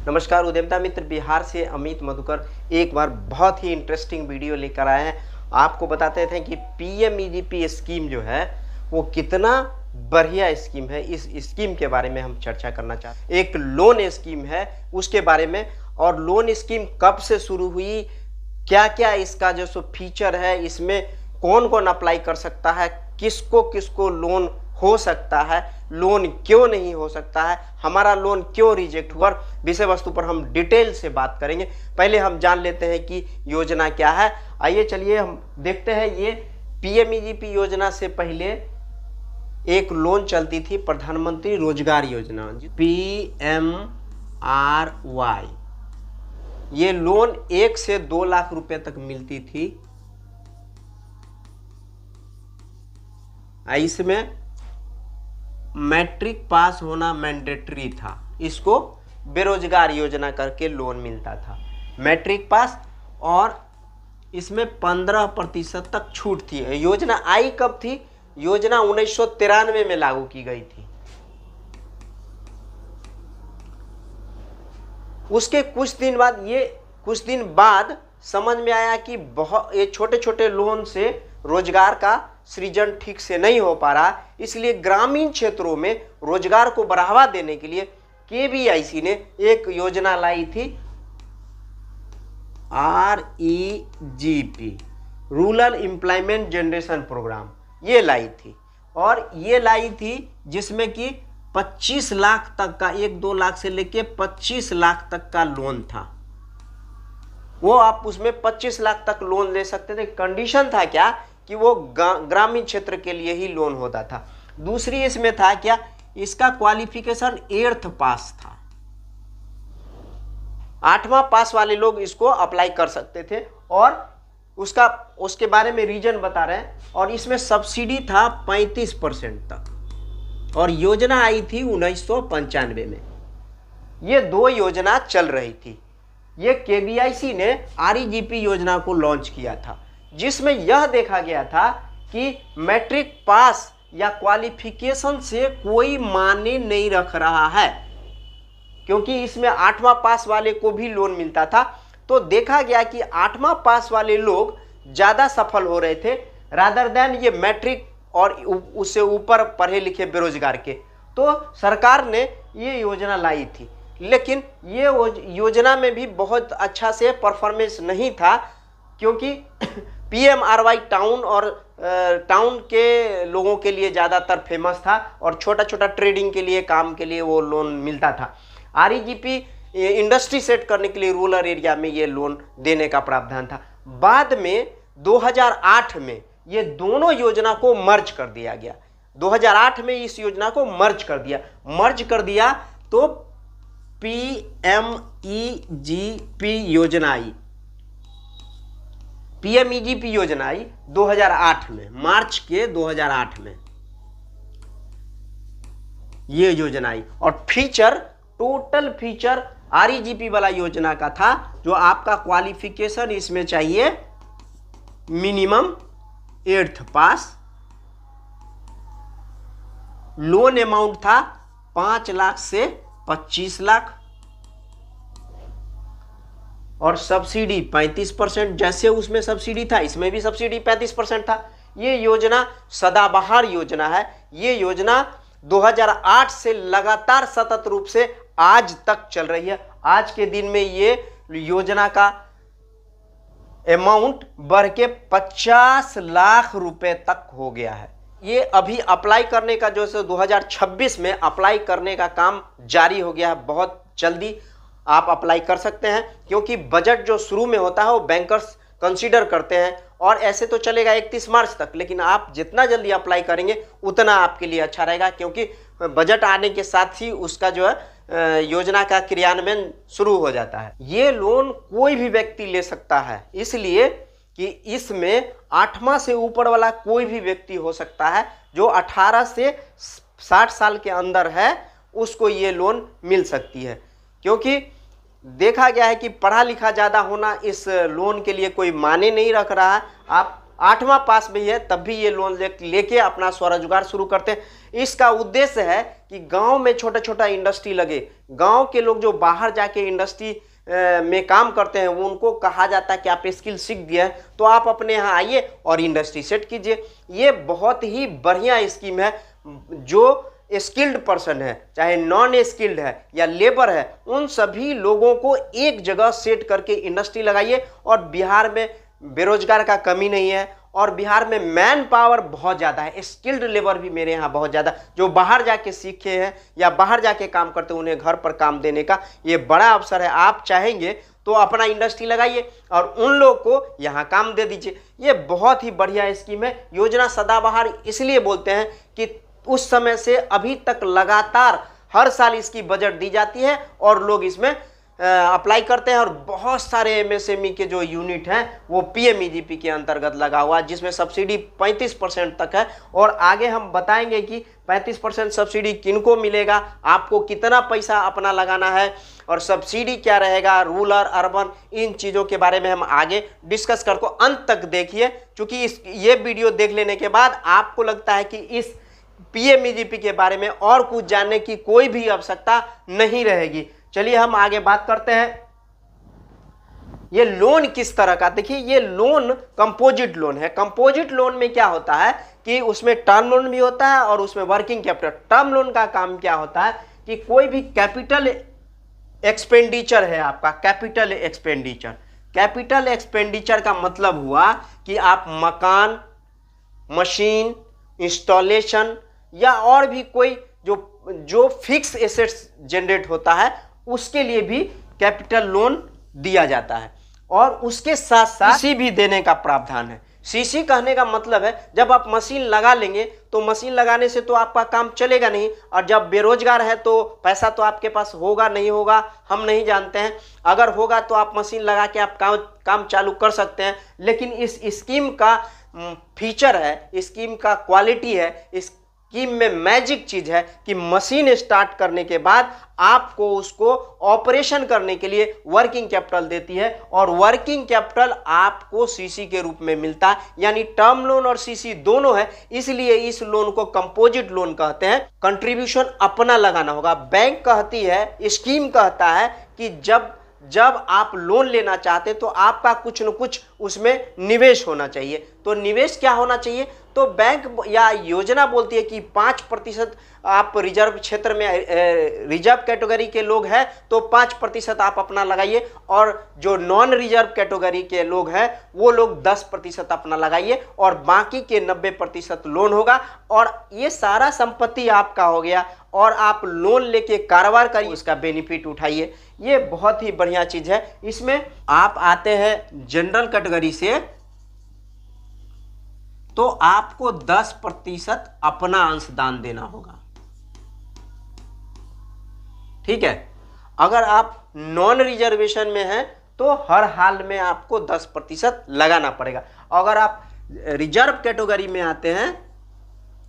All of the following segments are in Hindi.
नमस्कार उद्यमिता मित्र बिहार से अमित मधुकर एक बार बहुत ही इंटरेस्टिंग वीडियो लेकर आए हैं। आपको बताते थे कि पीएमईजीपी स्कीम जो है वो कितना बढ़िया स्कीम है। इस स्कीम के बारे में हम चर्चा करना चाहते हैं। एक लोन स्कीम है उसके बारे में, और लोन स्कीम कब से शुरू हुई, क्या क्या इसका जो सो फीचर है, इसमें कौन कौन अप्लाई कर सकता है, किसको किसको लोन हो सकता है, लोन क्यों नहीं हो सकता है, हमारा लोन क्यों रिजेक्ट हुआ, विषय वस्तु पर हम डिटेल से बात करेंगे। पहले हम जान लेते हैं कि योजना क्या है। आइए चलिए हम देखते हैं। ये पीएमईजीपी योजना से पहले एक लोन चलती थी, प्रधानमंत्री रोजगार योजना, PMRY। ये लोन 1 से 2 लाख रुपए तक मिलती थी। इसमें मैट्रिक पास होना मैंडेटरी था। इसको बेरोजगार योजना करके लोन मिलता था, मैट्रिक पास, और इसमें 15% तक छूट थी। योजना आई कब थी? योजना 1993 में लागू की गई थी। उसके कुछ दिन बाद समझ में आया कि बहुत ये छोटे छोटे लोन से रोजगार का सृजन ठीक से नहीं हो पा रहा, इसलिए ग्रामीण क्षेत्रों में रोजगार को बढ़ावा देने के लिए केवीआईसी ने एक योजना लाई थी, REGP, rural employment generation programme. ये लाई थी, और ये लाई थी जिसमें कि 25 लाख तक का, 1-2 लाख से लेके 25 लाख तक का लोन था। वो आप उसमें 25 लाख तक लोन ले सकते थे। कंडीशन था क्या कि वो ग्रामीण क्षेत्र के लिए ही लोन होता था। दूसरी इसमें था क्या, इसका क्वालिफिकेशन 8th पास था। 8वां पास वाले लोग इसको अप्लाई कर सकते थे, और उसके बारे में रीजन बता रहे हैं। और इसमें सब्सिडी था 35% तक, और योजना आई थी 1995 में। ये 2 योजना चल रही थी। ये केवीआईसी ने REGP योजना को लॉन्च किया था, जिसमें यह देखा गया था कि मैट्रिक पास या क्वालिफिकेशन से कोई मायने नहीं रख रहा है, क्योंकि इसमें 8वां पास वाले को भी लोन मिलता था। तो देखा गया कि 8वां पास वाले लोग ज़्यादा सफल हो रहे थे रादर देन ये मैट्रिक और उससे ऊपर पढ़े लिखे बेरोजगार के। तो सरकार ने ये योजना लाई थी, लेकिन ये योजना में भी बहुत अच्छा से परफॉर्मेंस नहीं था, क्योंकि PMRY टाउन और टाउन के लोगों के लिए ज़्यादातर फेमस था, और छोटा छोटा ट्रेडिंग के लिए, काम के लिए वो लोन मिलता था। REGP इंडस्ट्री सेट करने के लिए रूरल एरिया में ये लोन देने का प्रावधान था। बाद में 2008 में ये दोनों योजना को मर्ज कर दिया गया। 2008 में इस योजना को मर्ज कर दिया तो PMEGP योजना आई। PMEGP योजना आई 2008 में, मार्च के 2008 में ये योजना आई। और टोटल फीचर REGP वाला योजना का था, जो आपका क्वालिफिकेशन इसमें चाहिए मिनिमम 8th पास। लोन अमाउंट था 5 लाख से 25 लाख, और सब्सिडी 35%। जैसे उसमें सब्सिडी था, इसमें भी सब्सिडी 35% था। ये योजना सदाबहार योजना है। ये योजना 2008 से लगातार सतत रूप से आज तक चल रही है। आज के दिन में ये योजना का अमाउंट बढ़ के 50 लाख रुपए तक हो गया है। ये अभी अप्लाई करने का जो है 2026 में अप्लाई करने का काम जारी हो गया है। बहुत जल्दी आप अप्लाई कर सकते हैं, क्योंकि बजट जो शुरू में होता है वो बैंकर्स कंसीडर करते हैं, और ऐसे तो चलेगा 31 मार्च तक, लेकिन आप जितना जल्दी अप्लाई करेंगे उतना आपके लिए अच्छा रहेगा, क्योंकि बजट आने के साथ ही उसका जो है योजना का क्रियान्वयन शुरू हो जाता है। ये लोन कोई भी व्यक्ति ले सकता है, इसलिए कि इसमें 8वां से ऊपर वाला कोई भी व्यक्ति हो सकता है। जो 18 से 60 साल के अंदर है उसको ये लोन मिल सकती है, क्योंकि देखा गया है कि पढ़ा लिखा ज़्यादा होना इस लोन के लिए कोई मायने नहीं रख रहा है। आप 8वां पास भी है तब भी ये लोन लेके अपना स्वरोजगार शुरू करते हैं। इसका उद्देश्य है कि गांव में छोटा छोटा इंडस्ट्री लगे। गांव के लोग जो बाहर जाके इंडस्ट्री में काम करते हैं वो उनको कहा जाता है कि आप स्किल सीख दिए हैं तो आप अपने यहाँ आइए और इंडस्ट्री सेट कीजिए। ये बहुत ही बढ़िया स्कीम है। जो स्किल्ड पर्सन है, चाहे नॉन स्किल्ड है या लेबर है, उन सभी लोगों को एक जगह सेट करके इंडस्ट्री लगाइए। और बिहार में बेरोजगार का कमी नहीं है और बिहार में मैन पावर बहुत ज़्यादा है, स्किल्ड लेबर भी मेरे यहाँ बहुत ज़्यादा, जो बाहर जाके सीखे हैं या बाहर जाके काम करते हैं, उन्हें घर पर काम देने का ये बड़ा अवसर है। आप चाहेंगे तो अपना इंडस्ट्री लगाइए और उन लोग को यहाँ काम दे दीजिए। ये बहुत ही बढ़िया स्कीम है। योजना सदाबहार इसलिए बोलते हैं कि उस समय से अभी तक लगातार हर साल इसकी बजट दी जाती है और लोग इसमें अप्लाई करते हैं। और बहुत सारे एमएसएमई के जो यूनिट हैं वो पीएमईजीपी के अंतर्गत लगा हुआ है, जिसमें सब्सिडी 35% तक है। और आगे हम बताएंगे कि 35% सब्सिडी किनको मिलेगा, आपको कितना पैसा अपना लगाना है और सब्सिडी क्या रहेगा, रूरल अर्बन, इन चीज़ों के बारे में हम आगे डिस्कस करको अंत तक देखिए। क्योंकि ये वीडियो देख लेने के बाद आपको लगता है कि इस पीएमईजीपी के बारे में और कुछ जानने की कोई भी आवश्यकता नहीं रहेगी। चलिए हम आगे बात करते हैं। ये लोन किस तरह का, देखिए ये लोन कंपोजिट लोन है। कंपोजिट लोन में क्या होता है कि उसमें टर्म लोन भी होता है और उसमें वर्किंग कैपिटल। टर्म लोन का काम क्या होता है कि कोई भी कैपिटल एक्सपेंडिचर है आपका, कैपिटल एक्सपेंडिचर। कैपिटल एक्सपेंडिचर का मतलब हुआ कि आप मकान, मशीन, इंस्टॉलेशन या और भी कोई जो फिक्स एसेट्स जनरेट होता है उसके लिए भी कैपिटल लोन दिया जाता है। और उसके साथ साथ सीसी भी देने का प्रावधान है। सीसी कहने का मतलब है जब आप मशीन लगा लेंगे तो मशीन लगाने से तो आपका काम चलेगा नहीं, और जब बेरोजगार है तो पैसा तो आपके पास होगा नहीं होगा हम नहीं जानते हैं। अगर होगा तो आप मशीन लगा के आप काम चालू कर सकते हैं। लेकिन इस स्कीम का फीचर है, स्कीम का क्वालिटी है, इस स्कीम में मैजिक चीज है कि मशीन स्टार्ट करने के बाद आपको उसको ऑपरेशन करने के लिए वर्किंग कैपिटल देती है और वर्किंग कैपिटल आपको सीसी के रूप में मिलता है। यानी टर्म लोन और सीसी दोनों है, इसलिए इस लोन को कंपोजिट लोन कहते हैं। कंट्रीब्यूशन अपना लगाना होगा। बैंक कहती है, स्कीम कहता है कि जब आप लोन लेना चाहते तो आपका कुछ न कुछ उसमें निवेश होना चाहिए। तो निवेश क्या होना चाहिए, तो बैंक या योजना बोलती है कि 5% आप रिजर्व क्षेत्र में रिजर्व कैटेगरी के लोग हैं तो 5% आप अपना लगाइए, और जो नॉन रिजर्व कैटेगरी के लोग हैं वो लोग 10% अपना लगाइए और बाकी के 90% लोन होगा। और ये सारा संपत्ति आपका हो गया और आप लोन लेके कारोबार करिए, उसका बेनिफिट उठाइए। ये बहुत ही बढ़िया चीज है। इसमें आप आते हैं जनरल कैटेगरी से तो आपको 10% अपना अंशदान देना होगा, ठीक है। अगर आप नॉन रिजर्वेशन में हैं तो हर हाल में आपको 10% लगाना पड़ेगा। अगर आप रिजर्व कैटेगरी में आते हैं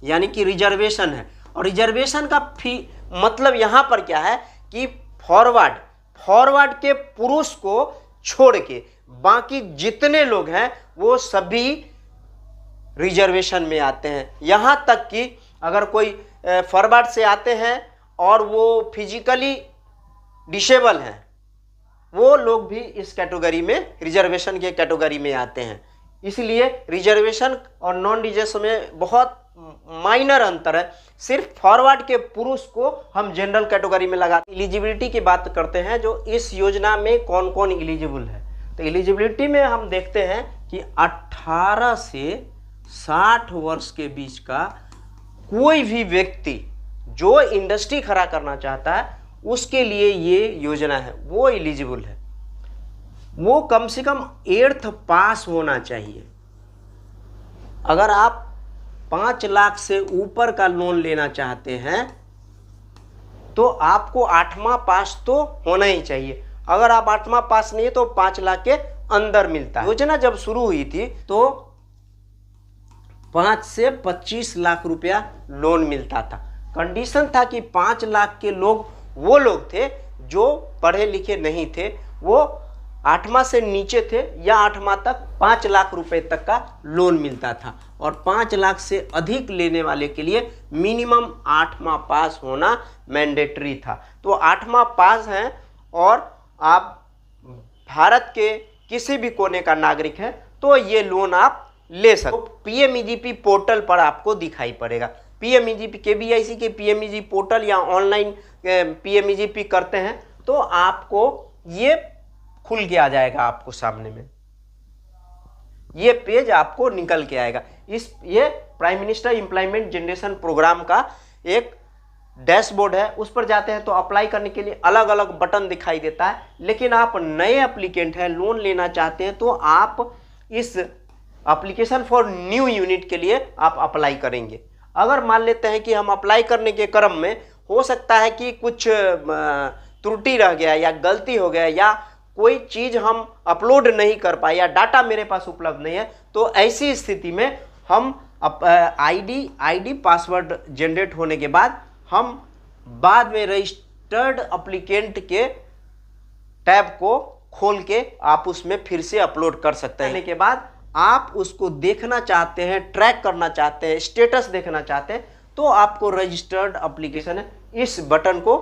यानी कि रिजर्वेशन है, और रिजर्वेशन का मतलब यहां पर क्या है कि फॉरवर्ड के पुरुष को छोड़ के बाकी जितने लोग हैं वो सभी रिजर्वेशन में आते हैं। यहां तक कि अगर कोई फॉरवर्ड से आते हैं और वो फिजिकली डिसेबल हैं, वो लोग भी इस कैटेगरी में, रिजर्वेशन के कैटेगरी में आते हैं। इसलिए रिजर्वेशन और नॉन रिजर्वेशन में बहुत माइनर अंतर है। सिर्फ फॉरवर्ड के पुरुष को हम जनरल कैटेगरी में लगाते हैं। एलिजिबिलिटी की बात करते हैं, जो इस योजना में कौन कौन एलिजिबल है। तो एलिजिबिलिटी में हम देखते हैं कि 18 से 60 वर्ष के बीच का कोई भी व्यक्ति जो इंडस्ट्री खड़ा करना चाहता है उसके लिए ये योजना है, वो एलिजिबल है। वो कम से कम 8th पास होना चाहिए। अगर आप 5 लाख से ऊपर का लोन लेना चाहते हैं तो आपको 8वां पास तो होना ही चाहिए। अगर आप 8वां पास नहीं है तो 5 लाख के अंदर मिलता है। योजना जब शुरू हुई थी तो 5 से 25 लाख रुपया लोन मिलता था। कंडीशन था कि 5 लाख के लोग वो लोग थे जो पढ़े लिखे नहीं थे, वो 8वां से नीचे थे या 8वां तक 5 लाख रुपए तक का लोन मिलता था, और 5 लाख से अधिक लेने वाले के लिए मिनिमम 8वां पास होना मैंडेटरी था। तो 8वां पास है और आप भारत के किसी भी कोने का नागरिक है तो ये लोन आप ले सकते। तो पीएमईजीपी पोर्टल पर आपको दिखाई पड़ेगा। पीएमईजीपी केवीआईसी के पीएमईजी पोर्टल या ऑनलाइन पीएमईजीपी करते हैं तो आपको ये खुल के आ जाएगा, आपको सामने में ये पेज आपको निकल के आएगा। ये prime minister employment generation programme का एक डैशबोर्ड है, उस पर जाते हैं तो अप्लाई करने के लिए अलग अलग बटन दिखाई देता है। लेकिन आप नए एप्लीकेंट हैं, लोन लेना चाहते हैं, तो आप इस एप्लीकेशन फॉर न्यू यूनिट के लिए आप अप्लाई करेंगे। अगर मान लेते हैं कि हम अप्लाई करने के क्रम में हो सकता है कि कुछ त्रुटि रह गया या गलती हो गया या कोई चीज़ हम अपलोड नहीं कर पाए या डाटा मेरे पास उपलब्ध नहीं है, तो ऐसी स्थिति में हम आईडी पासवर्ड जनरेट होने के बाद हम बाद में रजिस्टर्ड एप्लीकेंट के टैब को खोल के आप उसमें फिर से अपलोड कर सकते हैं। के बाद आप उसको देखना चाहते हैं, ट्रैक करना चाहते हैं, स्टेटस देखना चाहते हैं, तो आपको रजिस्टर्ड एप्लीकेशन है इस बटन को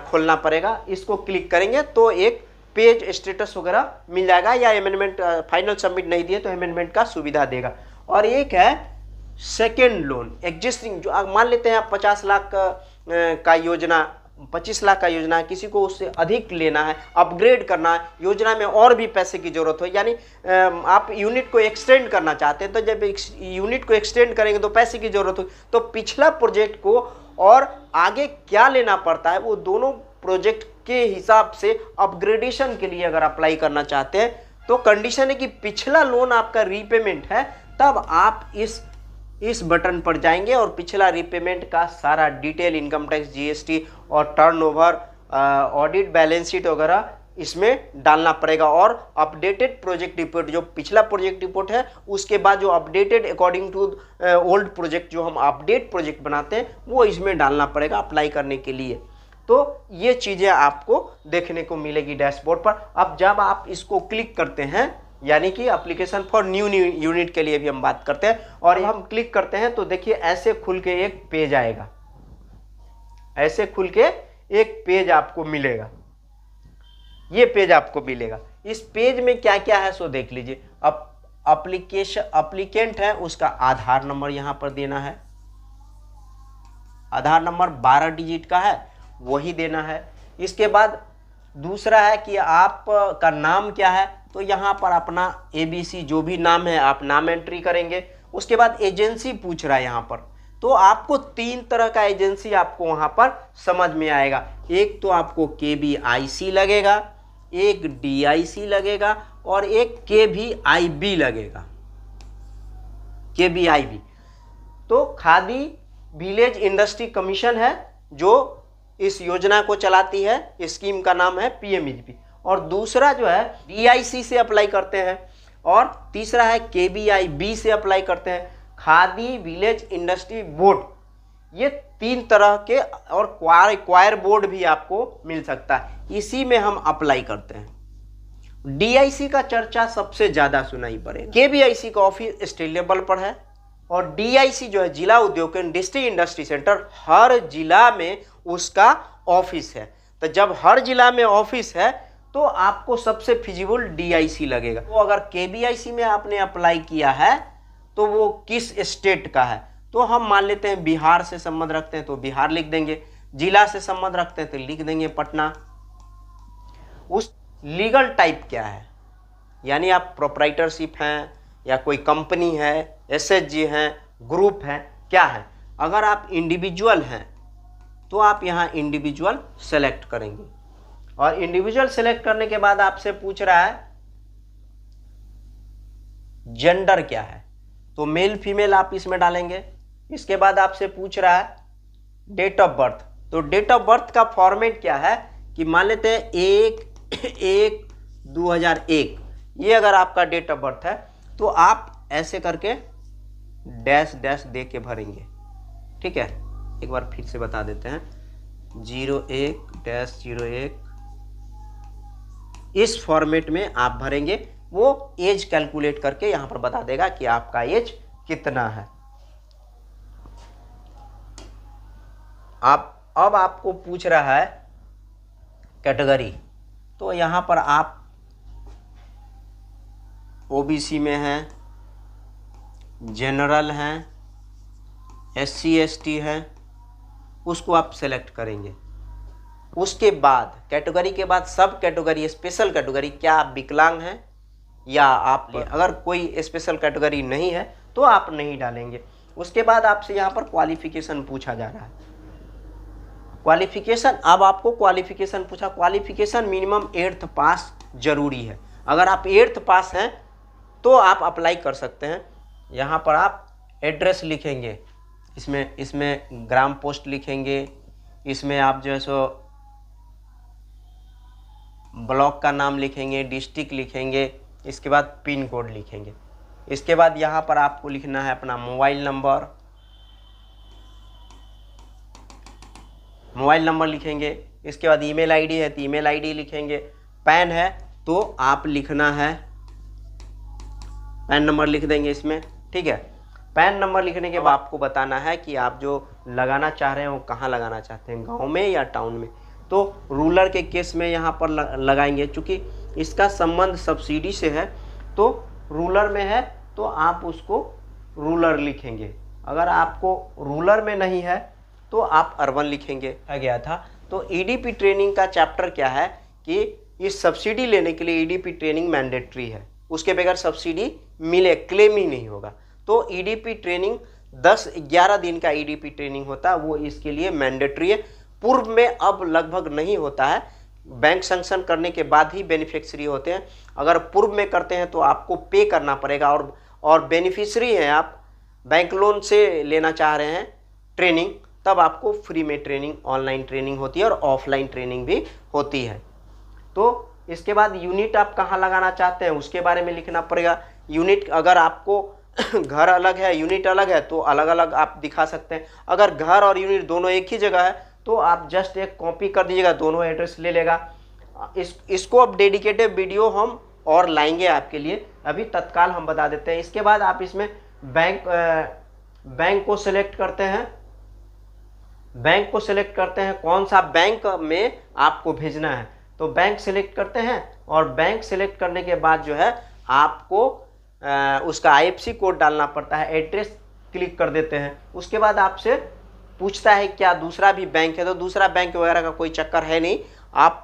खोलना पड़ेगा। इसको क्लिक करेंगे तो एक पेज स्टेटस वगैरह मिल जाएगा, या अमेंडमेंट फाइनल सबमिट नहीं दिए तो अमेंडमेंट का सुविधा देगा। और एक है सेकेंड लोन एग्जिस्टिंग, जो मान लेते हैं आप 50 लाख का योजना, 25 लाख का योजना है, किसी को उससे अधिक लेना है, अपग्रेड करना है, योजना में और भी पैसे की जरूरत हो, यानी आप यूनिट को एक्सटेंड करना चाहते हैं, तो जब यूनिट को एक्सटेंड करेंगे तो पैसे की जरूरत हो, तो पिछला प्रोजेक्ट को और आगे क्या लेना पड़ता है वो दोनों प्रोजेक्ट के हिसाब से अपग्रेडेशन के लिए अगर अप्लाई करना चाहते हैं तो कंडीशन है कि पिछला लोन आपका रीपेमेंट है, तब आप इस बटन पर जाएंगे और पिछला रीपेमेंट का सारा डिटेल, इनकम टैक्स, जीएसटी और टर्नओवर, ऑडिट, बैलेंस शीट वगैरह इसमें डालना पड़ेगा। और अपडेटेड प्रोजेक्ट रिपोर्ट, जो पिछला प्रोजेक्ट रिपोर्ट है उसके बाद जो updated according to old project, जो हम अपडेट प्रोजेक्ट बनाते हैं वो इसमें डालना पड़ेगा अप्लाई करने के लिए। तो ये चीज़ें आपको देखने को मिलेगी डैशबोर्ड पर। अब जब आप इसको क्लिक करते हैं, यानी कि एप्लीकेशन फॉर न्यू यूनिट के लिए भी हम बात करते हैं, और हम क्लिक करते हैं तो देखिए ऐसे खुल के एक पेज आएगा, ऐसे खुल के एक पेज आपको मिलेगा, ये पेज आपको मिलेगा। इस पेज में क्या क्या है सो देख लीजिए। अब एप्लीकेंट है उसका आधार नंबर यहाँ पर देना है, आधार नंबर 12 डिजिट का है वही देना है। इसके बाद दूसरा है कि आपका नाम क्या है, तो यहाँ पर अपना ABC जो भी नाम है आप नाम एंट्री करेंगे। उसके बाद एजेंसी पूछ रहा है यहाँ पर, तो आपको 3 तरह का एजेंसी आपको वहाँ पर समझ में आएगा। एक तो आपको KBIC लगेगा, एक DIC लगेगा और एक KVIB लगेगा, KVIB। तो खादी विलेज इंडस्ट्री कमीशन है जो इस योजना को चलाती है, स्कीम का नाम है पीएमईजीपी। और दूसरा जो है DIC से अप्लाई करते हैं, और तीसरा है KVIB से अप्लाई करते हैं, खादी विलेज इंडस्ट्री बोर्ड। ये 3 तरह के, और क्वायर बोर्ड भी आपको मिल सकता है, इसी में हम अप्लाई करते हैं। DIC का चर्चा सबसे ज़्यादा सुनाई पड़ेगा। KVIC का ऑफिस स्टेट लेवल पर है, और DIC जो है जिला उद्योग केंद्र, डिस्ट्रिक्ट इंडस्ट्री सेंटर, हर जिला में उसका ऑफिस है। तो जब हर जिला में ऑफिस है तो आपको सबसे फिजिबल DIC लगेगा। तो अगर KVIC में आपने अप्लाई किया है तो वो किस स्टेट का है, तो हम मान लेते हैं बिहार से संबंध रखते हैं तो बिहार लिख देंगे, जिला से संबंध रखते हैं तो लिख देंगे पटना। उस लीगल टाइप क्या है, यानी आप प्रोप्राइटरशिप हैं या कोई कंपनी है, SHG हैं, ग्रुप है, क्या है। अगर आप इंडिविजुअल हैं तो आप यहाँ इंडिविजुअल सेलेक्ट करेंगे, और इंडिविजुअल सेलेक्ट करने के बाद आपसे पूछ रहा है जेंडर क्या है, तो मेल फीमेल आप इसमें डालेंगे। इसके बाद आपसे पूछ रहा है डेट ऑफ बर्थ, तो डेट ऑफ बर्थ का फॉर्मेट क्या है कि मान लेते हैं 1/1/2001, ये अगर आपका डेट ऑफ बर्थ है तो आप ऐसे करके डैश डैश दे के भरेंगे। ठीक है, एक बार फिर से बता देते हैं, 01-01 इस फॉर्मेट में आप भरेंगे, वो एज कैलकुलेट करके यहाँ पर बता देगा कि आपका एज कितना है। अब आपको पूछ रहा है कैटेगरी, तो यहाँ पर आप ओबीसी में हैं, जनरल हैं, एससी एसटी है, उसको आप सेलेक्ट करेंगे। उसके बाद कैटेगरी के बाद सब कैटेगरी, स्पेशल कैटेगरी, क्या आप विकलांग हैं या आप, अगर कोई स्पेशल कैटेगरी नहीं है तो आप नहीं डालेंगे। उसके बाद आपसे यहाँ पर क्वालिफिकेशन पूछा जा रहा है। क्वालिफिकेशन, अब आपको क्वालिफिकेशन पूछा, क्वालिफिकेशन मिनिमम 8th पास जरूरी है। अगर आप 8th पास हैं तो आप अप्लाई कर सकते हैं। यहाँ पर आप एड्रेस लिखेंगे, इसमें ग्राम पोस्ट लिखेंगे, इसमें आप जो है सो ब्लॉक का नाम लिखेंगे, डिस्ट्रिक्ट लिखेंगे, इसके बाद पिन कोड लिखेंगे। इसके बाद यहाँ पर आपको लिखना है अपना मोबाइल नंबर लिखेंगे। इसके बाद ईमेल आईडी है तो ईमेल आईडी लिखेंगे। पैन है तो आप लिखना है, पैन नंबर लिख देंगे इसमें, ठीक है। पैन नंबर लिखने के बाद आपको बताना है कि आप जो लगाना चाह रहे हैं वो कहाँ लगाना चाहते हैं, गांव में या टाउन में। तो रूरल के केस में यहाँ पर लगाएंगे, क्योंकि इसका संबंध सब्सिडी से है, तो रूरल में है तो आप उसको रूरल लिखेंगे। अगर आपको रूरल में नहीं है तो आप अर्बन लिखेंगे। आ गया था। तो ईडीपी ट्रेनिंग का चैप्टर क्या है कि इस सब्सिडी लेने के लिए ईडीपी ट्रेनिंग मैंडेटरी है, उसके बगैर सब्सिडी मिले क्लेम ही नहीं होगा। तो ईडीपी ट्रेनिंग 10-11 दिन का ईडीपी ट्रेनिंग होता है, वो इसके लिए मैंडेटरी है। पूर्व में अब लगभग नहीं होता है, बैंक सैंक्शन करने के बाद ही बेनिफिशियरी होते हैं। अगर पूर्व में करते हैं तो आपको पे करना पड़ेगा, और बेनिफिशियरी हैं आप, बैंक लोन से लेना चाह रहे हैं ट्रेनिंग, तब आपको फ्री में ट्रेनिंग, ऑनलाइन ट्रेनिंग होती है और ऑफलाइन ट्रेनिंग भी होती है। तो इसके बाद यूनिट आप कहाँ लगाना चाहते हैं उसके बारे में लिखना पड़ेगा। यूनिट, अगर आपको घर अलग है यूनिट अलग है तो अलग अलग आप दिखा सकते हैं। अगर घर और यूनिट दोनों एक ही जगह है तो आप जस्ट एक कॉपी कर दीजिएगा, दोनों एड्रेस ले लेगा। इसको अब डेडिकेटेड वीडियो हम और लाएंगे आपके लिए, अभी तत्काल हम बता देते हैं। इसके बाद आप इसमें बैंक को सिलेक्ट करते हैं, कौन सा बैंक में आपको भेजना है तो बैंक सिलेक्ट करते हैं, और बैंक सिलेक्ट करने के बाद जो है आपको उसका आईएफएससी कोड डालना पड़ता है, एड्रेस क्लिक कर देते हैं। उसके बाद आपसे पूछता है क्या दूसरा भी बैंक है, तो दूसरा बैंक वगैरह का कोई चक्कर है नहीं, आप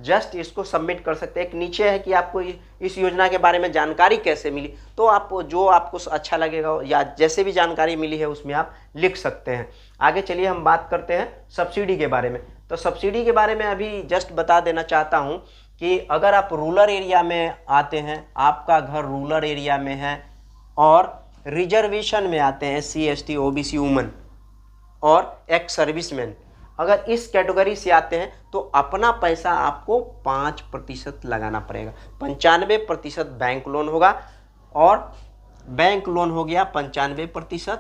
जस्ट इसको सबमिट कर सकते हैं। एक नीचे है कि आपको इस योजना के बारे में जानकारी कैसे मिली, तो आप जो आपको अच्छा लगेगा या जैसे भी जानकारी मिली है उसमें आप लिख सकते हैं। आगे चलिए हम बात करते हैं सब्सिडी के बारे में। तो सब्सिडी के बारे में अभी जस्ट बता देना चाहता हूँ कि अगर आप रूरल एरिया में आते हैं, आपका घर रूरल एरिया में है और रिजर्वेशन में आते हैं, SC ST OBC वुमन और एक्स सर्विसमैन, अगर इस कैटेगरी से आते हैं तो अपना पैसा आपको 5% लगाना पड़ेगा। 95% बैंक लोन होगा, और बैंक लोन हो गया 95%,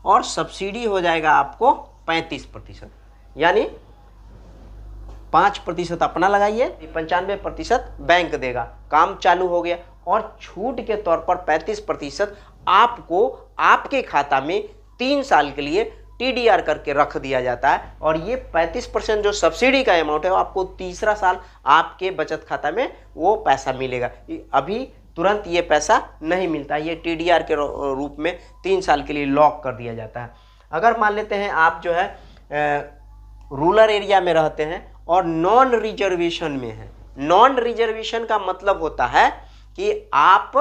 और सब्सिडी हो जाएगा आपको 35%। यानी 5% अपना लगाइए, 95% बैंक देगा, काम चालू हो गया। और छूट के तौर पर 35% आपको आपके खाता में 3 साल के लिए TDR करके रख दिया जाता है, और ये 35% जो सब्सिडी का अमाउंट है वो आपको तीसरा साल आपके बचत खाता में वो पैसा मिलेगा। अभी तुरंत ये पैसा नहीं मिलता, ये TDR के रूप में 3 साल के लिए लॉक कर दिया जाता है। अगर मान लेते हैं आप जो है रूरल एरिया में रहते हैं और नॉन रिजर्वेशन में हैं, नॉन रिजर्वेशन का मतलब होता है कि आप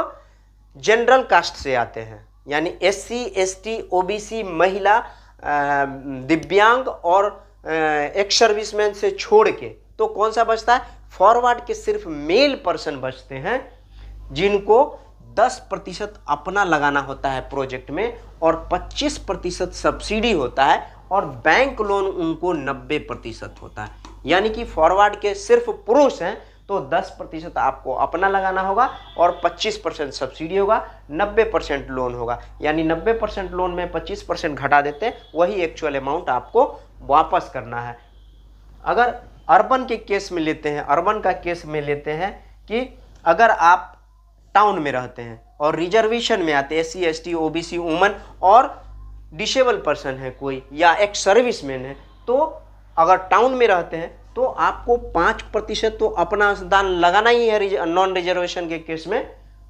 जनरल कास्ट से आते हैं, यानी SC ST OBC, महिला, दिव्यांग और एक्स सर्विसमैन से छोड़ के तो कौन सा बचता है, फॉरवर्ड के सिर्फ मेल पर्सन बचते हैं जिनको 10% अपना लगाना होता है प्रोजेक्ट में, और 25% सब्सिडी होता है, और बैंक लोन उनको 90% होता है। यानी कि फॉरवर्ड के सिर्फ पुरुष हैं तो 10% आपको अपना लगाना होगा और 25% सब्सिडी होगा, 90% लोन होगा। यानी 90% लोन में 25% घटा देते हैं, वही एक्चुअल अमाउंट आपको वापस करना है। अगर अर्बन के केस में लेते हैं, अर्बन का केस में लेते हैं कि अगर आप टाउन में रहते हैं और रिजर्वेशन में आते हैं, SC ST OBC वुमन और डिसेबल पर्सन है कोई या एक सर्विसमैन है, तो अगर टाउन में रहते हैं तो आपको 5% तो अपना अंशदान लगाना ही है नॉन रिजर्वेशन के केस में,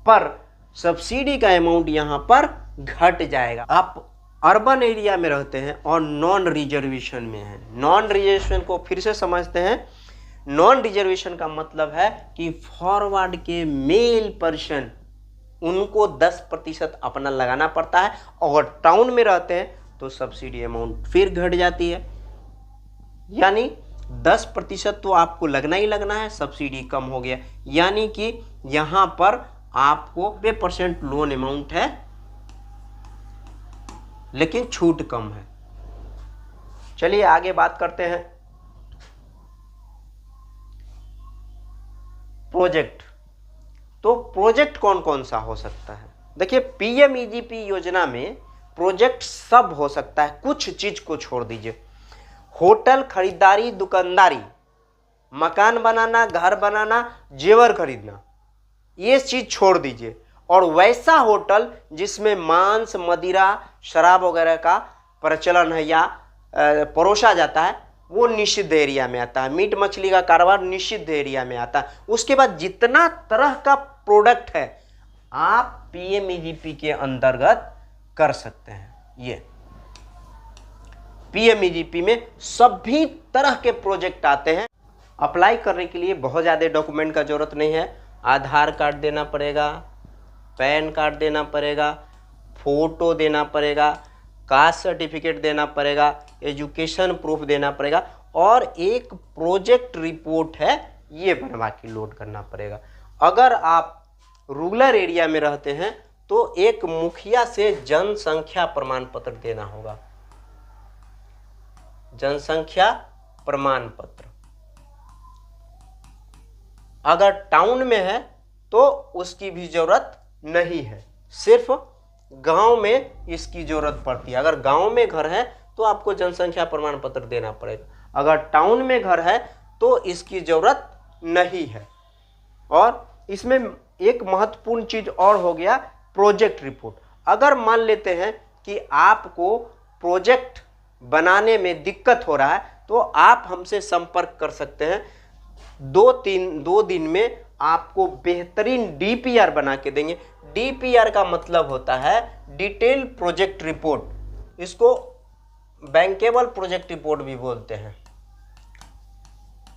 पर सब्सिडी का अमाउंट यहाँ पर घट जाएगा। आप अर्बन एरिया में रहते हैं और नॉन रिजर्वेशन में हैं। नॉन रिजर्वेशन को फिर से समझते हैं। नॉन रिजर्वेशन का मतलब है कि फॉरवर्ड के मेल पर्सन, उनको 10% अपना लगाना पड़ता है, और टाउन में रहते हैं तो सब्सिडी अमाउंट फिर घट जाती है, यानी 10% तो आपको लगना ही लगना है, सब्सिडी कम हो गया, यानी कि यहाँ पर आपको 90% लोन अमाउंट है लेकिन छूट कम है। चलिए आगे बात करते हैं। प्रोजेक्ट, तो प्रोजेक्ट कौन कौन सा हो सकता है? देखिए PMEGP योजना में प्रोजेक्ट सब हो सकता है, कुछ चीज को छोड़ दीजिए। होटल, खरीदारी, दुकानदारी, मकान बनाना, घर बनाना, जेवर खरीदना, ये चीज छोड़ दीजिए। और वैसा होटल जिसमें मांस, मदिरा, शराब वगैरह का प्रचलन है या परोसा जाता है, वो निषिद्ध एरिया में आता है। मीट मछली का कारोबार निषिद्ध एरिया में आता है। उसके बाद जितना तरह का प्रोडक्ट है आप PMEGP के अंतर्गत कर सकते हैं। ये PMEGP में सभी तरह के प्रोजेक्ट आते हैं। अप्लाई करने के लिए बहुत ज़्यादा डॉक्यूमेंट का जरूरत नहीं है। आधार कार्ड देना पड़ेगा, पैन कार्ड देना पड़ेगा, फोटो देना पड़ेगा, कास्ट सर्टिफिकेट देना पड़ेगा, एजुकेशन प्रूफ देना पड़ेगा, और एक प्रोजेक्ट रिपोर्ट है ये बनवा के लोड करना पड़ेगा। अगर आप रूरल एरिया में रहते हैं तो एक मुखिया से जनसंख्या प्रमाण पत्र देना होगा, जनसंख्या प्रमाण पत्र। अगर टाउन में है तो उसकी भी जरूरत नहीं है, सिर्फ गांव में इसकी जरूरत पड़ती है। अगर गांव में घर है तो आपको जनसंख्या प्रमाण पत्र देना पड़ेगा, अगर टाउन में घर है तो इसकी जरूरत नहीं है। और इसमें एक महत्वपूर्ण चीज और हो गया, प्रोजेक्ट रिपोर्ट। अगर मान लेते हैं कि आपको प्रोजेक्ट बनाने में दिक्कत हो रहा है तो आप हमसे संपर्क कर सकते हैं। 2 दिन में आपको बेहतरीन DPR बना के देंगे। DPR का मतलब होता है डिटेल प्रोजेक्ट रिपोर्ट, इसको बैंकेबल प्रोजेक्ट रिपोर्ट भी बोलते हैं।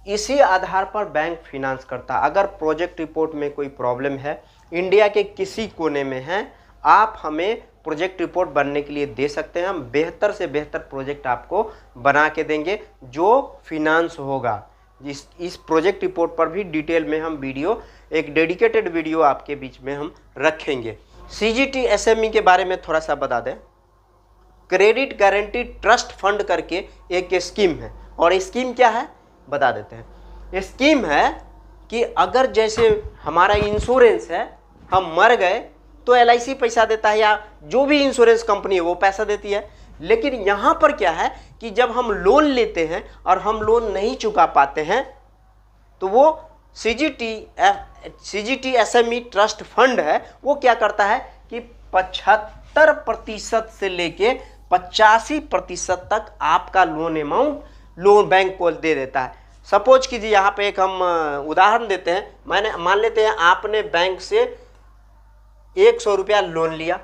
इसी आधार पर बैंक फिनांस करता है। अगर प्रोजेक्ट रिपोर्ट में कोई प्रॉब्लम है, इंडिया के किसी कोने में है, आप हमें प्रोजेक्ट रिपोर्ट बनने के लिए दे सकते हैं। हम बेहतर से बेहतर प्रोजेक्ट आपको बना के देंगे जो फिनांस होगा। इस प्रोजेक्ट रिपोर्ट पर भी डिटेल में हम वीडियो, एक डेडिकेटेड वीडियो आपके बीच में हम रखेंगे। CGT SME के बारे में थोड़ा सा बता दें। क्रेडिट गारंटी ट्रस्ट फंड करके एक स्कीम है, और स्कीम क्या है बता देते हैं। स्कीम है कि अगर जैसे हमारा इंश्योरेंस है, हम मर गए तो LIC पैसा देता है या जो भी इंश्योरेंस कंपनी है वो पैसा देती है। लेकिन यहाँ पर क्या है कि जब हम लोन लेते हैं और हम लोन नहीं चुका पाते हैं तो वो CGT SME ट्रस्ट फंड है, वो क्या करता है कि 75% से लेके 85% तक आपका लोन अमाउंट लोन बैंक को दे देता है। सपोज कीजिए यहाँ पे एक हम उदाहरण देते हैं। मान लेते हैं आपने बैंक से 100 रुपया लोन लिया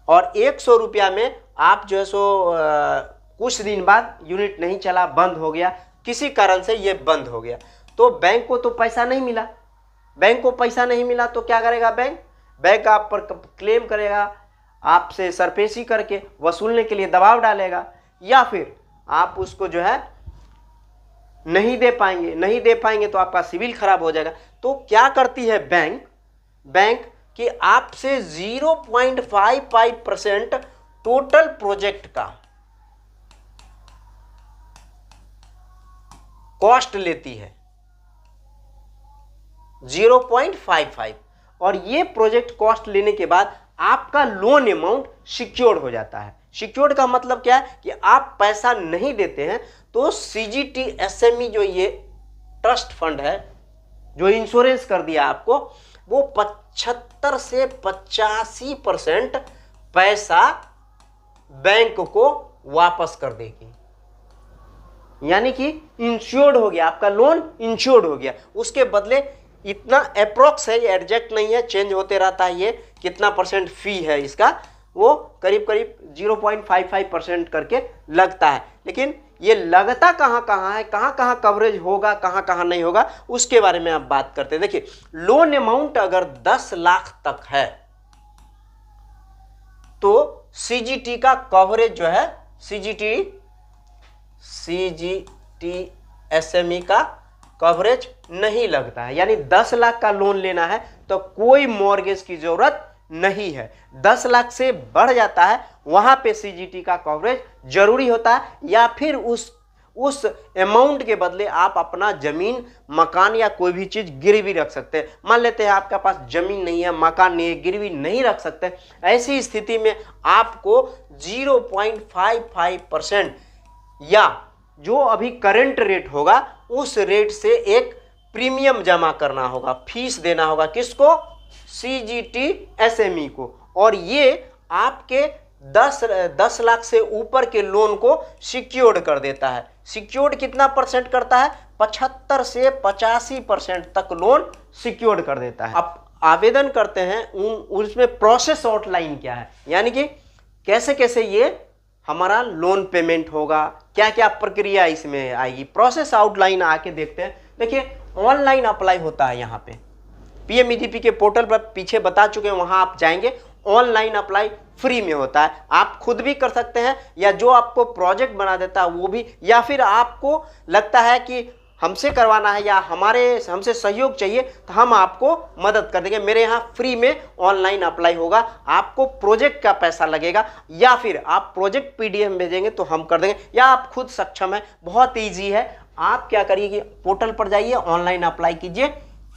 और 100 रुपया में आप जो है सो कुछ दिन बाद यूनिट नहीं चला, बंद हो गया, किसी कारण से ये बंद हो गया, तो बैंक को तो पैसा नहीं मिला। बैंक को पैसा नहीं मिला तो क्या करेगा बैंक आप पर क्लेम करेगा, आपसे सरपेशी करके वसूलने के लिए दबाव डालेगा, या फिर आप उसको जो है नहीं दे पाएंगे तो आपका सिविल खराब हो जाएगा। तो क्या करती है बैंक कि आपसे 0.55% टोटल प्रोजेक्ट का कॉस्ट लेती है, 0.55, और ये प्रोजेक्ट कॉस्ट लेने के बाद आपका लोन अमाउंट सिक्योर्ड हो जाता है। सिक्योर्ड का मतलब क्या है कि आप पैसा नहीं देते हैं तो CGT SME जो ये ट्रस्ट फंड है जो इंश्योरेंस कर दिया आपको, वो 75 से 85% पैसा बैंक को वापस कर देगी। यानी कि इंश्योर्ड हो गया, आपका लोन इंश्योर्ड हो गया। उसके बदले इतना अप्रोक्स है, ये एग्जैक्ट नहीं है, चेंज होते रहता है, ये कितना परसेंट फी है इसका, वो करीब करीब 0.55% करके लगता है। लेकिन ये लगता कहाँ कहाँ है, कहाँ कहाँ कवरेज होगा, कहाँ कहाँ नहीं होगा, उसके बारे में आप बात करते हैं। देखिए, लोन अमाउंट अगर 10 लाख तक है तो सीजीटी का कवरेज जो है, सीजीटी एसएमई का कवरेज नहीं लगता है। यानी 10 लाख का लोन लेना है तो कोई मॉर्गेज की जरूरत नहीं है। 10 लाख से बढ़ जाता है, वहां पे सीजीटी का कवरेज जरूरी होता है, या फिर उस अमाउंट के बदले आप अपना जमीन, मकान या कोई भी चीज गिरवी रख सकते हैं। मान लेते हैं आपके पास जमीन नहीं है, मकान नहीं है, गिरवी नहीं रख सकते, ऐसी स्थिति में आपको 0.55% या जो अभी करंट रेट होगा उस रेट से एक प्रीमियम जमा करना होगा, फीस देना होगा। किसको? सीजीटी एसएमई को। और ये आपके 10 लाख से ऊपर के लोन को सिक्योर्ड कर देता है। सिक्योर्ड कितना परसेंट करता है? 75 से 85% तक लोन सिक्योर्ड कर देता है। अब आवेदन करते हैं, उसमें प्रोसेस आउटलाइन क्या है, यानी कि कैसे कैसे ये हमारा लोन पेमेंट होगा, क्या क्या प्रक्रिया इसमें आएगी। प्रोसेस आउटलाइन आके देखते हैं। देखिए, ऑनलाइन अप्लाई होता है। यहाँ पे पीएमईजीपी के पोर्टल पर पीछे बता चुके हैं, वहां आप जाएंगे, ऑनलाइन अप्लाई फ्री में होता है। आप खुद भी कर सकते हैं, या जो आपको प्रोजेक्ट बना देता है वो भी, या फिर आपको लगता है कि हमसे करवाना है या हमसे सहयोग चाहिए तो हम आपको मदद कर देंगे। मेरे यहाँ फ्री में ऑनलाइन अप्लाई होगा, आपको प्रोजेक्ट का पैसा लगेगा, या फिर आप प्रोजेक्ट पीडीएफ भेजेंगे तो हम कर देंगे, या आप खुद सक्षम है। बहुत ईजी है। आप क्या करिए कि पोर्टल पर जाइए, ऑनलाइन अप्लाई कीजिए,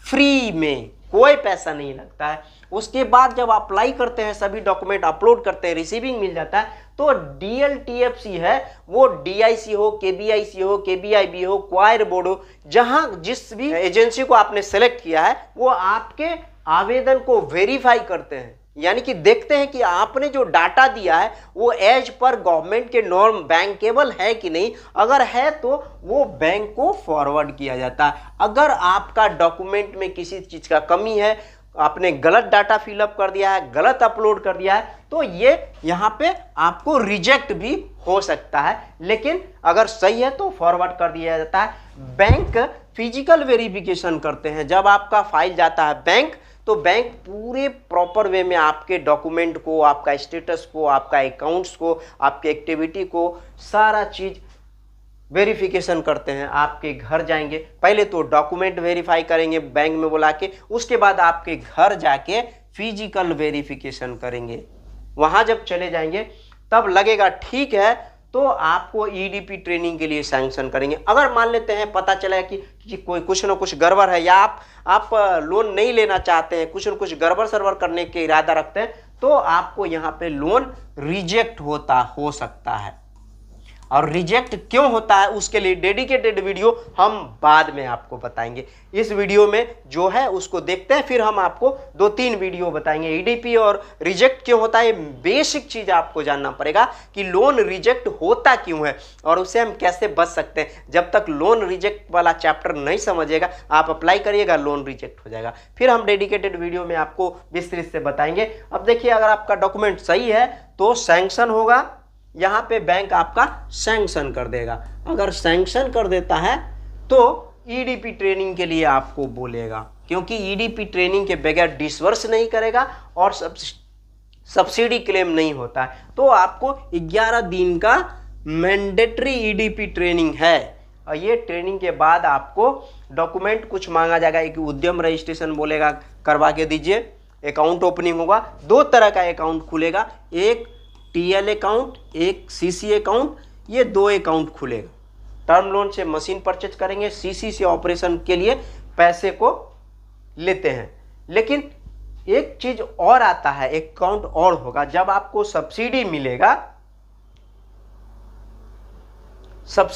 फ्री में, कोई पैसा नहीं लगता है। उसके बाद जब अप्लाई करते हैं, सभी डॉक्यूमेंट अपलोड करते हैं, रिसीविंग मिल जाता है, तो डीएलटीएफसी है, वो डीआईसी हो, केबीआईसी हो, केबीआईबी हो, क्वायर बोर्ड हो, जहां जिस भी एजेंसी को आपने सेलेक्ट किया है, वो आपके आवेदन को वेरीफाई करते हैं। यानी कि देखते हैं कि आपने जो डाटा दिया है वो एज पर गवर्नमेंट के नॉर्म बैंकेबल है कि नहीं। अगर है तो वो बैंक को फॉरवर्ड किया जाता है। अगर आपका डॉक्यूमेंट में किसी चीज का कमी है, आपने गलत डाटा फिलअप कर दिया है, गलत अपलोड कर दिया है, तो ये यहाँ पे आपको रिजेक्ट भी हो सकता है। लेकिन अगर सही है तो फॉरवर्ड कर दिया जाता है। बैंक फिजिकल वेरिफिकेशन करते हैं। जब आपका फाइल जाता है बैंक, तो बैंक पूरे प्रॉपर वे में आपके डॉक्यूमेंट को, आपका स्टेटस को, आपका अकाउंट्स को, आपके एक्टिविटी को, सारा चीज वेरिफिकेशन करते हैं। आपके घर जाएंगे, पहले तो डॉक्यूमेंट वेरीफाई करेंगे बैंक में बुला के, उसके बाद आपके घर जाके फिजिकल वेरिफिकेशन करेंगे। वहां जब चले जाएंगे तब लगेगा ठीक है तो आपको ईडीपी ट्रेनिंग के लिए सैंक्शन करेंगे। अगर मान लेते हैं पता चला कि कोई कुछ ना कुछ गड़बड़ है, या आप लोन नहीं लेना चाहते हैं, कुछ ना कुछ गड़बड़ सरबर करने के इरादा रखते हैं, तो आपको यहाँ पे लोन रिजेक्ट हो सकता है। और रिजेक्ट क्यों होता है उसके लिए डेडिकेटेड वीडियो हम बाद में आपको बताएंगे। इस वीडियो में जो है उसको देखते हैं, फिर हम आपको 2-3 वीडियो बताएंगे। ईडीपी और रिजेक्ट क्यों होता है, बेसिक चीज आपको जानना पड़ेगा कि लोन रिजेक्ट होता क्यों है और उससे हम कैसे बच सकते हैं। जब तक लोन रिजेक्ट वाला चैप्टर नहीं समझिएगा, आप अप्लाई करिएगा, लोन रिजेक्ट हो जाएगा। फिर हम डेडिकेटेड वीडियो में आपको विस्तृत से बताएंगे। अब देखिए, अगर आपका डॉक्यूमेंट सही है तो सैंक्शन होगा, यहाँ पे बैंक आपका सैंक्शन कर देगा। अगर सैंक्शन कर देता है तो ईडीपी ट्रेनिंग के लिए आपको बोलेगा, क्योंकि ईडीपी ट्रेनिंग के बगैर डिसवर्स नहीं करेगा और सब्सिडी क्लेम नहीं होता है। तो आपको 11 दिन का मैंडेटरी ईडीपी ट्रेनिंग है, और ये ट्रेनिंग के बाद आपको डॉक्यूमेंट कुछ मांगा जाएगा। एक उद्यम रजिस्ट्रेशन बोलेगा करवा के दीजिए, अकाउंट ओपनिंग होगा, 2 तरह का अकाउंट खुलेगा, एक टीएल अकाउंट, एक सीसी अकाउंट। ये 2 अकाउंट खुलेगा। टर्म लोन से मशीन परचेज करेंगे, सीसी से ऑपरेशन के लिए पैसे को लेते हैं। लेकिन एक चीज और आता है, अकाउंट और होगा, जब आपको सब्सिडी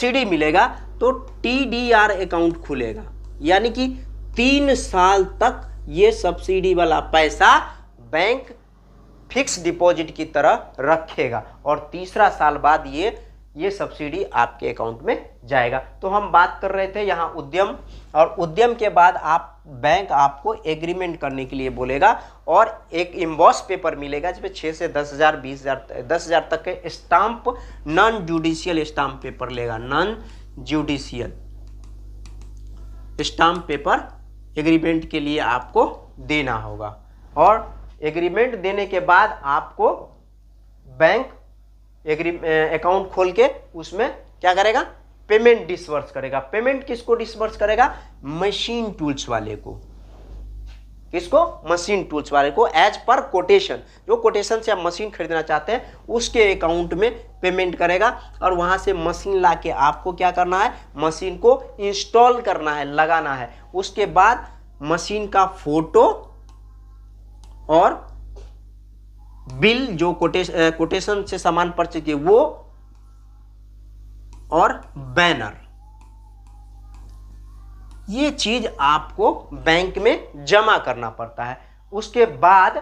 मिलेगा तो टीडीआर अकाउंट खुलेगा। यानी कि 3 साल तक ये सब्सिडी वाला पैसा बैंक फिक्स डिपॉजिट की तरह रखेगा और तीसरा साल बाद ये सब्सिडी आपके अकाउंट में जाएगा। तो हम बात कर रहे थे यहाँ उद्यम, और उद्यम के बाद बैंक आपको एग्रीमेंट करने के लिए बोलेगा और एक इम्बॉस पेपर मिलेगा जिसमें 6 से 10,000 20,000 10,000 तक के stamp, non judicial stamp paper लेगा, non judicial stamp paper agreement के लिए आपको देना होगा। और एग्रीमेंट देने के बाद आपको बैंक अकाउंट खोल के उसमें क्या करेगा, पेमेंट डिसबर्स करेगा। पेमेंट किसको डिसबर्स करेगा, मशीन टूल्स वाले को। किसको, मशीन टूल्स वाले को, एज पर कोटेशन, जो कोटेशन से आप मशीन खरीदना चाहते हैं उसके अकाउंट में पेमेंट करेगा और वहां से मशीन लाके आपको क्या करना है, मशीन को इंस्टॉल करना है, लगाना है। उसके बाद मशीन का फोटो और बिल, जो कोटेशन से सामान परचेज किए वो, और बैनर, ये चीज आपको बैंक में जमा करना पड़ता है। उसके बाद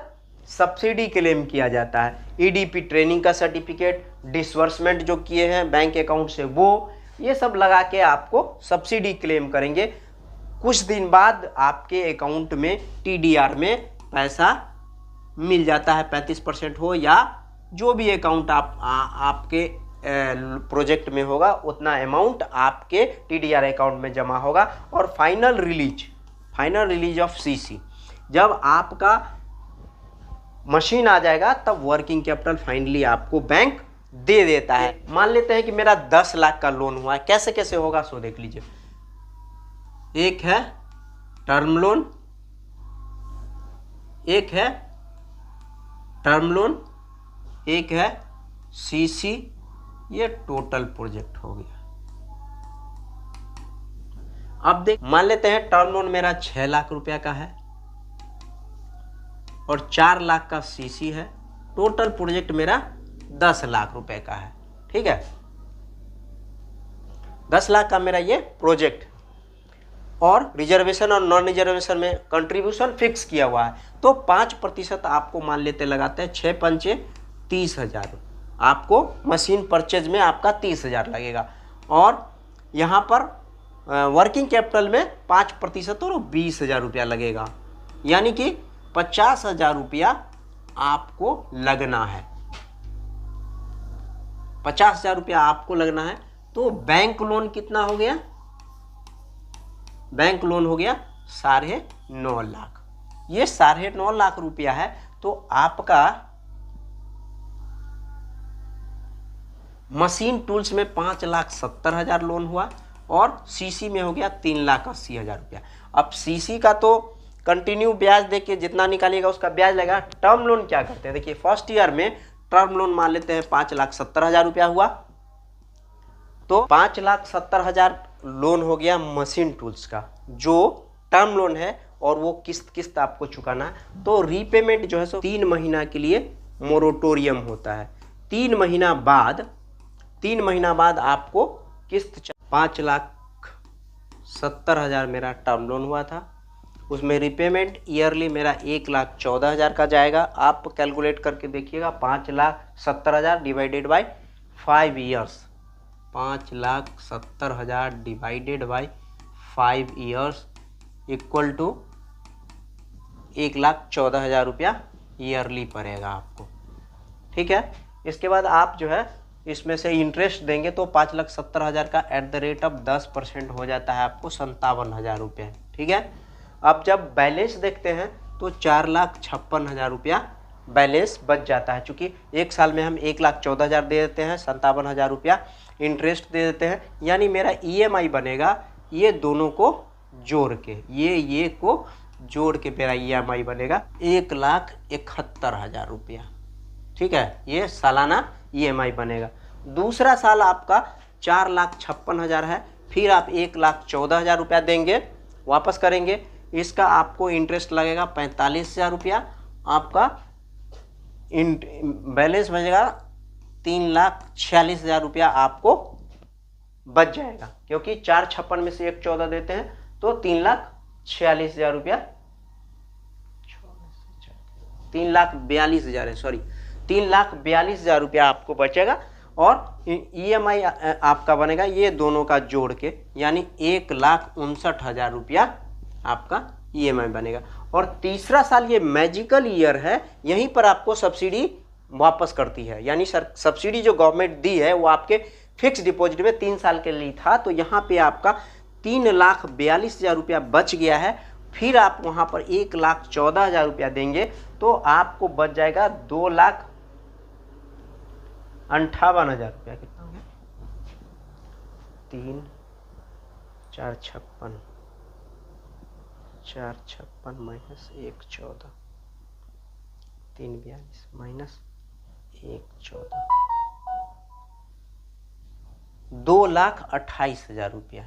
सब्सिडी क्लेम किया जाता है। ईडीपी ट्रेनिंग का सर्टिफिकेट, डिसबर्समेंट जो किए हैं बैंक अकाउंट से वो, ये सब लगा के आपको सब्सिडी क्लेम करेंगे। कुछ दिन बाद आपके अकाउंट में टीडीआर में पैसा मिल जाता है, 35% हो या जो भी अकाउंट आपके प्रोजेक्ट में होगा उतना अमाउंट आपके टीडीआर अकाउंट में जमा होगा। और फाइनल रिलीज ऑफ सीसी, जब आपका मशीन आ जाएगा तब वर्किंग कैपिटल फाइनली आपको बैंक दे देता है। मान लेते हैं कि मेरा 10 लाख का लोन हुआ है, कैसे कैसे होगा सो देख लीजिए। एक है टर्म लोन, एक है टर्म लोन, एक है सीसी, ये टोटल प्रोजेक्ट हो गया। अब देख, मान लेते हैं टर्म लोन मेरा 6 लाख रुपया का है और 4 लाख का सीसी है, टोटल प्रोजेक्ट मेरा 10 लाख रुपए का है। ठीक है, 10 लाख का मेरा ये प्रोजेक्ट, और रिजर्वेशन और नॉन रिजर्वेशन में कंट्रीब्यूशन फिक्स किया हुआ है, तो 5% आपको मान लेते लगाते हैं, 6 पंचे 30,000, आपको मशीन परचेज में आपका 30,000 लगेगा। और यहाँ पर वर्किंग कैपिटल में 5% और 20,000 रुपया लगेगा, यानी कि 50,000 रुपया आपको लगना है, 50,000 रुपया आपको लगना है। तो बैंक लोन कितना हो गया, बैंक लोन हो गया 9.5 लाख। ये 9.5 लाख रुपया है। तो आपका मशीन टूल्स में 5,70,000 लोन हुआ और सीसी में हो गया 3,80,000 रुपया। अब सीसी का तो कंटिन्यू ब्याज देके जितना निकालिएगा उसका ब्याज लगेगा। टर्म लोन क्या करते हैं, देखिए फर्स्ट ईयर में टर्म लोन मान लेते हैं 5,70,000 रुपया हुआ, तो 5,70,000 लोन हो गया मशीन टूल्स का, जो टर्म लोन है, और वो किस्त आपको चुकाना है। तो रीपेमेंट जो है सो 3 महीना के लिए मोरेटोरियम होता है। 3 महीना बाद आपको किस्त 5,70,000 मेरा टर्म लोन हुआ था, उसमें रीपेमेंट ईयरली मेरा 1,14,000 का जाएगा। आप कैलकुलेट करके देखिएगा, 5,70,000 divided by 5 years, 5,70,000 divided by 5 years equal to 1,14,000 रुपया ईयरली पड़ेगा आपको। ठीक है, इसके बाद आप जो है इसमें से इंटरेस्ट देंगे तो 5,70,000 का एट द रेट ऑफ 10% हो जाता है आपको 57,000 रुपये। ठीक है, अब जब बैलेंस देखते हैं तो 4,56,000 रुपया बैलेंस बच जाता है। चूँकि एक साल में हम 1,14,000 दे देते हैं, 57,000 रुपया इंटरेस्ट दे देते हैं, यानी मेरा EMI बनेगा ये दोनों को जोड़ के, ये को जोड़ के मेरा EMI बनेगा 1,71,000 रुपया। ठीक है, ये सालाना EMI बनेगा। दूसरा साल आपका 4,56,000 है, फिर आप 1,14,000 रुपया देंगे, वापस करेंगे, इसका आपको इंटरेस्ट लगेगा 45,000 रुपया, आपका बैलेंस बचेगा 3,46,000 रुपया आपको बच जाएगा, क्योंकि 4,56,000 में से 1,14,000 देते हैं तो 46,000 रुपया, 3,42,000 है, सॉरी 3,42,000 रुपया आपको बचेगा। और EMI आपका बनेगा ये दोनों का जोड़ के, यानी 1,59,000 रुपया आपका EMI बनेगा। और तीसरा साल ये मैजिकल ईयर है, यहीं पर आपको सब्सिडी वापस करती है, यानी सब्सिडी जो गवर्नमेंट दी है वो आपके फिक्स डिपॉजिट में 3 साल के लिए था, तो यहाँ पे आपका 3,42,000 रुपया बच गया है। फिर आप वहाँ पर 1,14,000 रुपया देंगे तो आपको बच जाएगा 2,58,000 रुपया। कितना हो गया? 3 4 56, 4 56 माइनस 1 14, 3 42 माइनस 1 14, 2,28,000 रुपया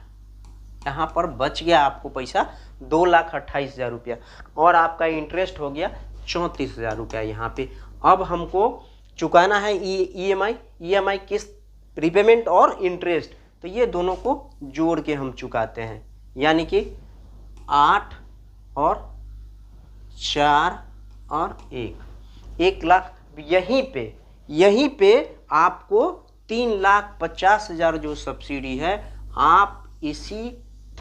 यहाँ पर बच गया आपको पैसा, 2,28,000 रुपया। और आपका इंटरेस्ट हो गया 34,000 रुपया यहाँ पे। अब हमको चुकाना है EMI किस्त, रिपेमेंट और इंटरेस्ट, तो ये दोनों को जोड़ के हम चुकाते हैं, यानी कि 8 और 4 और 1 लाख। यहीं पे आपको 3,50,000 जो सब्सिडी है आप इसी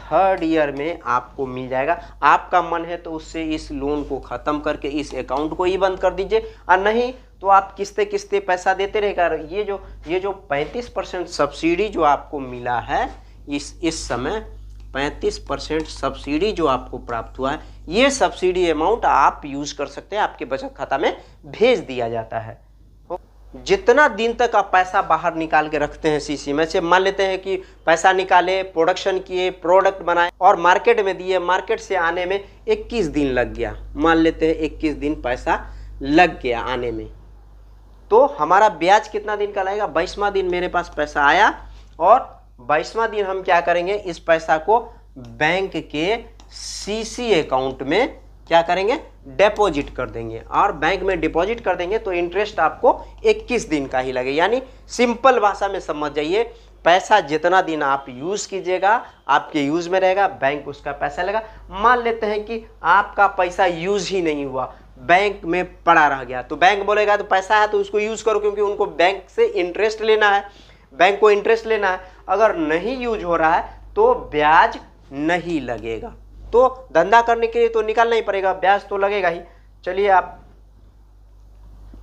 3rd ईयर में आपको मिल जाएगा। आपका मन है तो उससे इस लोन को ख़त्म करके इस अकाउंट को ही बंद कर दीजिए, और नहीं तो आप किस्ते पैसा देते रहेगा। ये जो 35% सब्सिडी जो आपको मिला है इस समय 35% सब्सिडी जो आपको प्राप्त हुआ है, ये सब्सिडी अमाउंट आप यूज़ कर सकते हैं, आपके बचत खाता में भेज दिया जाता है। जितना दिन तक आप पैसा बाहर निकाल के रखते हैं सीसी में से, मान लेते हैं कि पैसा निकाले, प्रोडक्शन किए, प्रोडक्ट बनाए और मार्केट में दिए, मार्केट से आने में 21 दिन लग गया, मान लेते हैं 21 दिन पैसा लग गया आने में, तो हमारा ब्याज कितना दिन का लगेगा? 22वां दिन मेरे पास पैसा आया, और 22वां दिन हम क्या करेंगे, इस पैसा को बैंक के सीसी अकाउंट में क्या करेंगे, डिपॉजिट कर देंगे। और बैंक में डिपॉजिट कर देंगे तो इंटरेस्ट आपको 21 दिन का ही लगे, यानी सिंपल भाषा में समझ जाइए, पैसा जितना दिन आप यूज़ कीजिएगा आपके यूज़ में रहेगा, बैंक उसका पैसा लेगा। मान लेते हैं कि आपका पैसा यूज़ ही नहीं हुआ, बैंक में पड़ा रह गया, तो बैंक बोलेगा तो पैसा है तो उसको यूज़ करो, क्योंकि उनको बैंक से इंटरेस्ट लेना है, बैंक को इंटरेस्ट लेना है। अगर नहीं यूज हो रहा है तो ब्याज नहीं लगेगा, तो धंधा करने के लिए तो निकालना ही पड़ेगा, ब्याज तो लगेगा ही। चलिए आप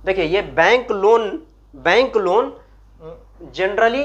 देखिए, ये बैंक लोन जनरली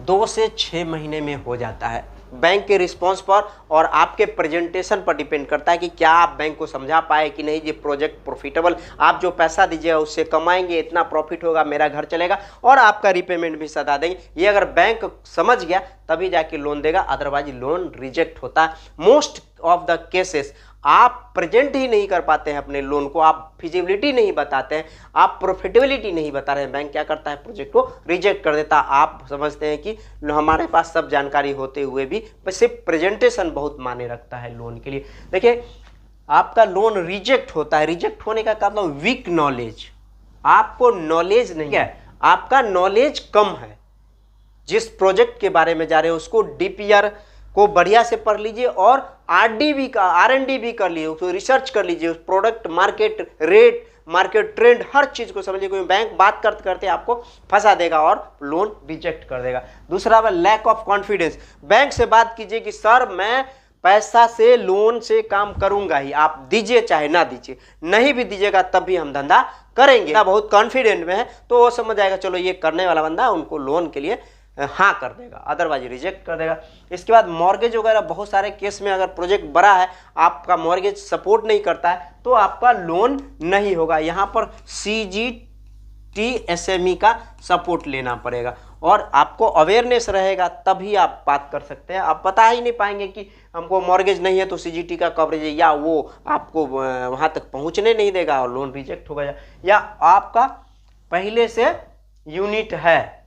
2 से 6 महीने में हो जाता है, बैंक के रिस्पांस पर और आपके प्रेजेंटेशन पर डिपेंड करता है कि क्या आप बैंक को समझा पाए कि नहीं, ये प्रोजेक्ट प्रॉफिटेबल, आप जो पैसा दीजिएगा उससे कमाएंगे, इतना प्रॉफिट होगा, मेरा घर चलेगा, और आपका रिपेमेंट भी सदा देंगे। ये अगर बैंक समझ गया तभी जाके लोन देगा, अदरवाइज लोन रिजेक्ट होता है। मोस्ट ऑफ द केसेस आप प्रेजेंट ही नहीं कर पाते हैं अपने लोन को, आप फिजिबिलिटी नहीं बताते हैं, आप प्रॉफिटेबिलिटी नहीं बता रहे हैं, बैंक क्या करता है, प्रोजेक्ट को रिजेक्ट कर देता है। आप समझते हैं कि हमारे पास सब जानकारी होते हुए भी सिर्फ प्रेजेंटेशन बहुत मायने रखता है लोन के लिए। देखिए, आपका लोन रिजेक्ट होता है, रिजेक्ट होने का मतलब वीक नॉलेज, आपको नॉलेज नहीं है, आपका नॉलेज कम है। जिस प्रोजेक्ट के बारे में जा रहे हो उसको DPR को बढ़िया से पढ़ लीजिए, और RD का R&D भी कर लीजिए, उसको रिसर्च कर लीजिए, उस product market rate, market trend, हर चीज़ को समझिए, क्योंकि बैंक बात करते करते आपको फंसा देगा और लोन रिजेक्ट कर देगा। दूसरा है लैक ऑफ कॉन्फिडेंस, बैंक से बात कीजिए कि सर मैं पैसा से लोन से काम करूंगा ही, आप दीजिए चाहे ना दीजिए, नहीं भी दीजिएगा तब भी हम धंधा करेंगे। बहुत कॉन्फिडेंट में है तो वो समझ जाएगा चलो ये करने वाला बंदा, उनको लोन के लिए हाँ कर देगा, अदरवाइज रिजेक्ट कर देगा। इसके बाद मॉर्गेज वगैरह, बहुत सारे केस में अगर प्रोजेक्ट बड़ा है, आपका मॉर्गेज सपोर्ट नहीं करता है तो आपका लोन नहीं होगा। यहाँ पर CGT SME का सपोर्ट लेना पड़ेगा, और आपको अवेयरनेस रहेगा तभी आप बात कर सकते हैं। आप बता ही नहीं पाएंगे कि हमको मॉर्गेज नहीं है तो CGT का कवरेज है, या वो आपको वहाँ तक पहुँचने नहीं देगा और लोन रिजेक्ट होगा, या आपका पहले से यूनिट है,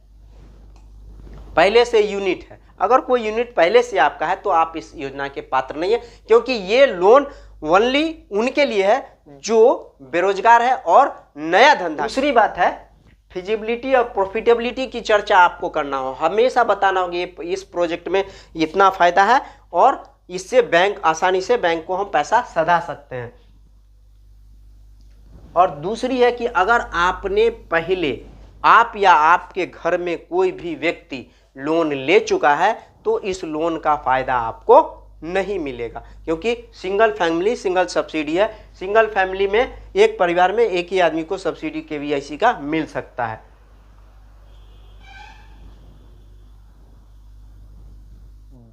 अगर कोई यूनिट पहले से आपका है तो आप इस योजना के पात्र नहीं है, क्योंकि ये लोन ओनली उनके लिए है जो बेरोजगार है और नया धंधा। दूसरी बात है, फिजिबिलिटी और प्रॉफिटेबिलिटी की चर्चा आपको करना हो, हमेशा बताना होगा इस प्रोजेक्ट में इतना फायदा है और इससे बैंक आसानी से बैंक को हम पैसा सधा सकते हैं। और दूसरी है कि अगर आपने पहले, आप या आपके घर में कोई भी व्यक्ति लोन ले चुका है तो इस लोन का फायदा आपको नहीं मिलेगा, क्योंकि सिंगल फैमिली सिंगल सब्सिडी है। सिंगल फैमिली में एक परिवार में एक ही आदमी को सब्सिडी केवीआईसी का मिल सकता है।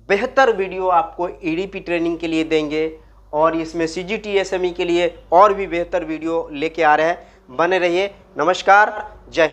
बेहतर वीडियो आपको ईडीपी ट्रेनिंग के लिए देंगे और इसमें सीजीटी एसएमई के लिए और भी बेहतर वीडियो लेके आ रहे हैं। बने रहिए। नमस्कार, जय।